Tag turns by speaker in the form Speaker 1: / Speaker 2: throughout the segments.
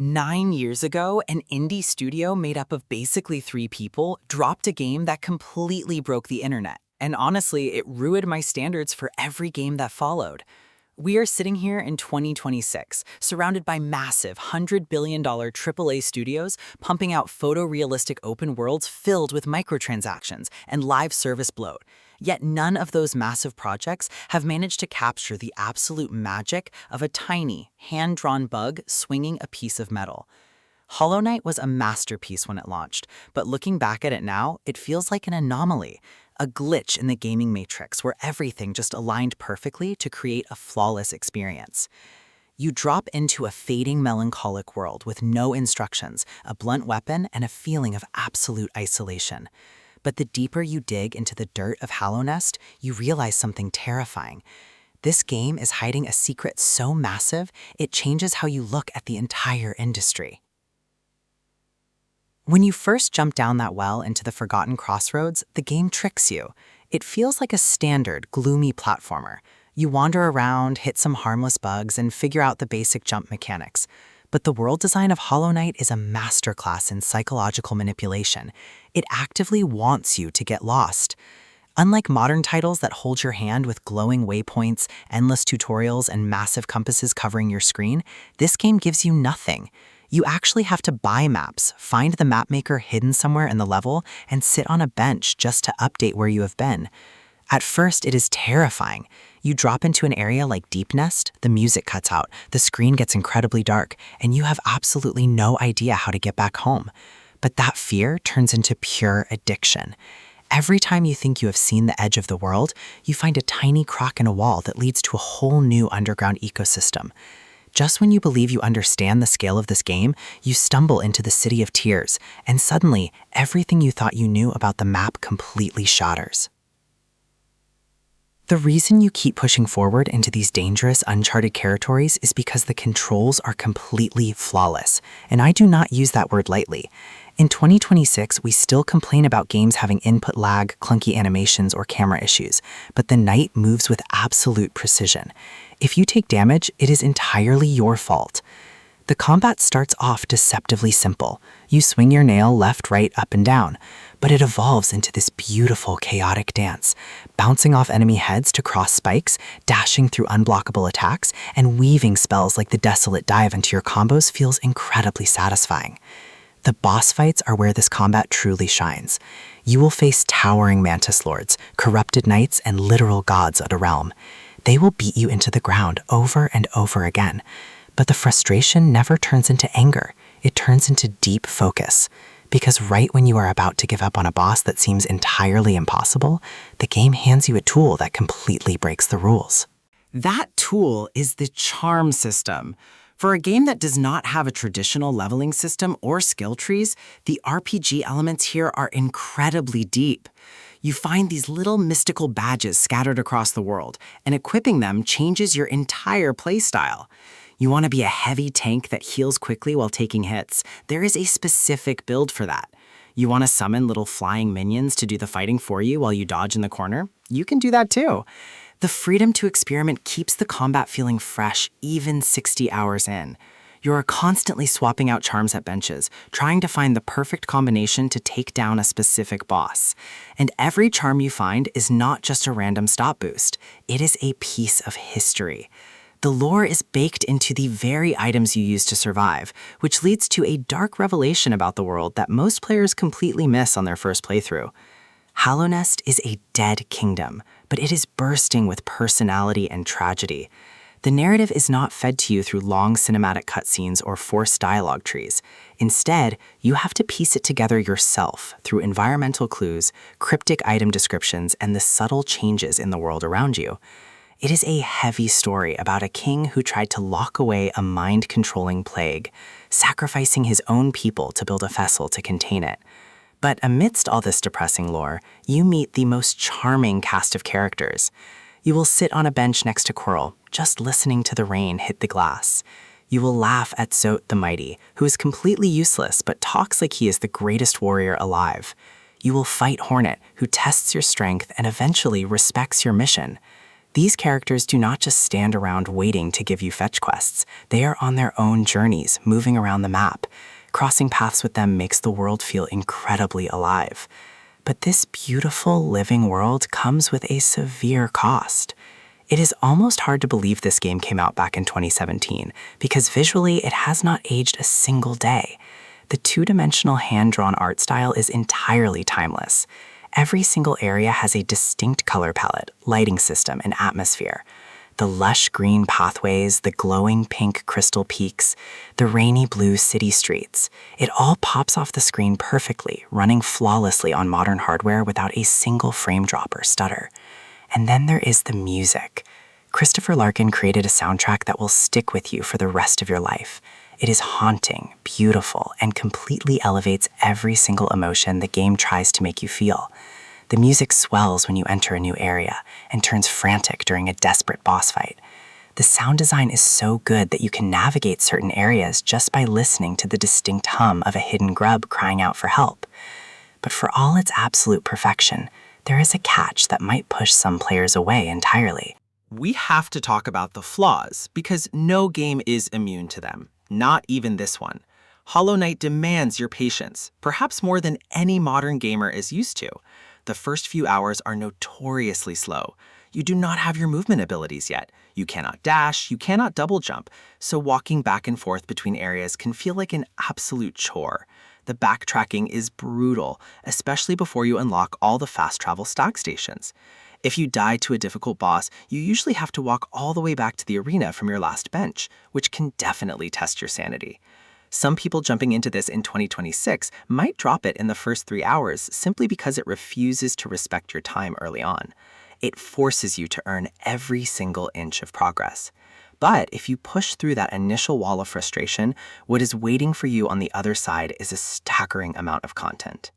Speaker 1: 9 years ago, an indie studio made up of basically three people dropped a game that completely broke the internet. And honestly, it ruined my standards for every game that followed. We are sitting here in 2026, surrounded by massive $100 billion AAA studios pumping out photorealistic open worlds filled with microtransactions and live service bloat. Yet none of those massive projects have managed to capture the absolute magic of a tiny, hand-drawn bug swinging a piece of metal. Hollow Knight was a masterpiece when it launched, but looking back at it now, it feels like an anomaly, a glitch in the gaming matrix where everything just aligned perfectly to create a flawless experience. You drop into a fading melancholic world with no instructions, a blunt weapon, and a feeling of absolute isolation. But the deeper you dig into the dirt of Hallownest, you realize something terrifying. This game is hiding a secret so massive, it changes how you look at the entire industry. When you first jump down that well into the Forgotten Crossroads, the game tricks you. It feels like a standard, gloomy platformer. You wander around, hit some harmless bugs, and figure out the basic jump mechanics. But the world design of Hollow Knight is a masterclass in psychological manipulation. It actively wants you to get lost. Unlike modern titles that hold your hand with glowing waypoints, endless tutorials, and massive compasses covering your screen, this game gives you nothing. You actually have to buy maps, find the map maker hidden somewhere in the level, and sit on a bench just to update where you have been. At first, it is terrifying. You drop into an area like Deep Nest, the music cuts out, the screen gets incredibly dark, and you have absolutely no idea how to get back home. But that fear turns into pure addiction. Every time you think you have seen the edge of the world, you find a tiny crack in a wall that leads to a whole new underground ecosystem. Just when you believe you understand the scale of this game, you stumble into the City of Tears, and suddenly, everything you thought you knew about the map completely shatters. The reason you keep pushing forward into these dangerous, uncharted territories is because the controls are completely flawless, and I do not use that word lightly. In 2026, we still complain about games having input lag, clunky animations, or camera issues, but the Knight moves with absolute precision. If you take damage, it is entirely your fault. The combat starts off deceptively simple. You swing your nail left, right, up, and down, but it evolves into this beautiful, chaotic dance, bouncing off enemy heads to cross spikes, dashing through unblockable attacks, and weaving spells like the Desolate Dive into your combos feels incredibly satisfying. The boss fights are where this combat truly shines. You will face towering Mantis Lords, corrupted knights, and literal gods of the realm. They will beat you into the ground over and over again. But the frustration never turns into anger. It turns into deep focus. Because right when you are about to give up on a boss that seems entirely impossible, the game hands you a tool that completely breaks the rules. That tool is the charm system. For a game that does not have a traditional leveling system or skill trees, the RPG elements here are incredibly deep. You find these little mystical badges scattered across the world, and equipping them changes your entire playstyle. You want to be a heavy tank that heals quickly while taking hits. There is a specific build for that. You want to summon little flying minions to do the fighting for you while you dodge in the corner? You can do that too. The freedom to experiment keeps the combat feeling fresh even 60 hours in. You are constantly swapping out charms at benches, trying to find the perfect combination to take down a specific boss. And every charm you find is not just a random stat boost. It is a piece of history. The lore is baked into the very items you use to survive, which leads to a dark revelation about the world that most players completely miss on their first playthrough. Hallownest is a dead kingdom, but it is bursting with personality and tragedy. The narrative is not fed to you through long cinematic cutscenes or forced dialogue trees. Instead, you have to piece it together yourself through environmental clues, cryptic item descriptions, and the subtle changes in the world around you. It is a heavy story about a king who tried to lock away a mind-controlling plague, sacrificing his own people to build a vessel to contain it. But amidst all this depressing lore, you meet the most charming cast of characters. You will sit on a bench next to Quirrell, just listening to the rain hit the glass. You will laugh at Zote the Mighty, who is completely useless but talks like he is the greatest warrior alive. You will fight Hornet, who tests your strength and eventually respects your mission. These characters do not just stand around waiting to give you fetch quests. They are on their own journeys, moving around the map. Crossing paths with them makes the world feel incredibly alive. But this beautiful living world comes with a severe cost. It is almost hard to believe this game came out back in 2017, because visually it has not aged a single day. The two-dimensional hand-drawn art style is entirely timeless. Every single area has a distinct color palette, lighting system, and atmosphere. The lush green pathways, the glowing pink crystal peaks, the rainy blue city streets. It all pops off the screen perfectly, running flawlessly on modern hardware without a single frame drop or stutter. And then there is the music. Christopher Larkin created a soundtrack that will stick with you for the rest of your life. It is haunting, beautiful, and completely elevates every single emotion the game tries to make you feel. The music swells when you enter a new area and turns frantic during a desperate boss fight. The sound design is so good that you can navigate certain areas just by listening to the distinct hum of a hidden grub crying out for help. But for all its absolute perfection, there is a catch that might push some players away entirely.
Speaker 2: We have to talk about the flaws, because no game is immune to them, not even this one. Hollow Knight demands your patience, perhaps more than any modern gamer is used to. The first few hours are notoriously slow. You do not have your movement abilities yet. You cannot dash, you cannot double jump, so walking back and forth between areas can feel like an absolute chore. The backtracking is brutal, especially before you unlock all the fast travel stock stations. If you die to a difficult boss, you usually have to walk all the way back to the arena from your last bench, which can definitely test your sanity. Some people jumping into this in 2026 might drop it in the first 3 hours simply because it refuses to respect your time early on. It forces you to earn every single inch of progress. But if you push through that initial wall of frustration, what is waiting for you on the other side is a staggering amount of content.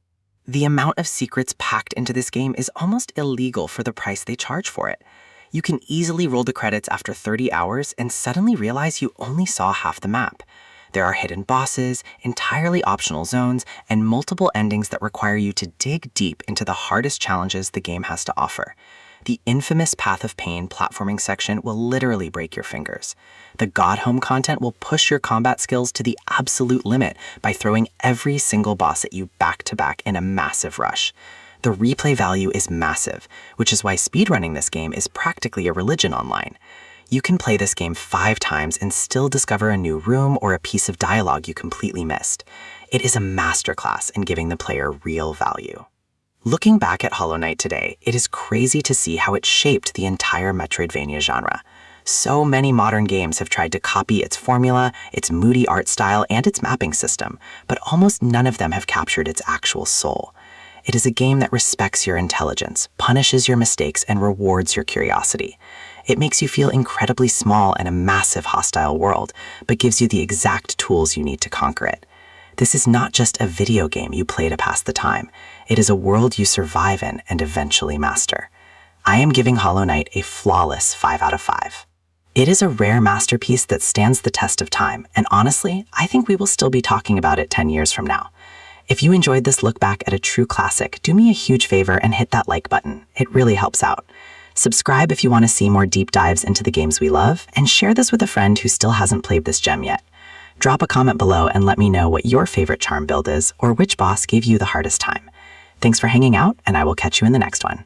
Speaker 2: The amount of secrets packed into this game is almost illegal for the price they charge for it. You can easily roll the credits after 30 hours and suddenly realize you only saw half the map. There are hidden bosses, entirely optional zones, and multiple endings that require you to dig deep into the hardest challenges the game has to offer. The infamous Path of Pain platforming section will literally break your fingers. The God Home content will push your combat skills to the absolute limit by throwing every single boss at you back to back in a massive rush. The replay value is massive, which is why speedrunning this game is practically a religion online. You can play this game 5 times and still discover a new room or a piece of dialogue you completely missed. It is a masterclass in giving the player real value. Looking back at Hollow Knight today, it is crazy to see how it shaped the entire Metroidvania genre. So many modern games have tried to copy its formula, its moody art style, and its mapping system, but almost none of them have captured its actual soul. It is a game that respects your intelligence, punishes your mistakes, and rewards your curiosity. It makes you feel incredibly small in a massive hostile world, but gives you the exact tools you need to conquer it. This is not just a video game you play to pass the time. It is a world you survive in and eventually master. I am giving Hollow Knight a flawless 5 out of 5. It is a rare masterpiece that stands the test of time, and honestly, I think we will still be talking about it 10 years from now. If you enjoyed this look back at a true classic, do me a huge favor and hit that like button. It really helps out. Subscribe if you want to see more deep dives into the games we love, and share this with a friend who still hasn't played this gem yet. Drop a comment below and let me know what your favorite charm build is or which boss gave you the hardest time. Thanks for hanging out, and I will catch you in the next one.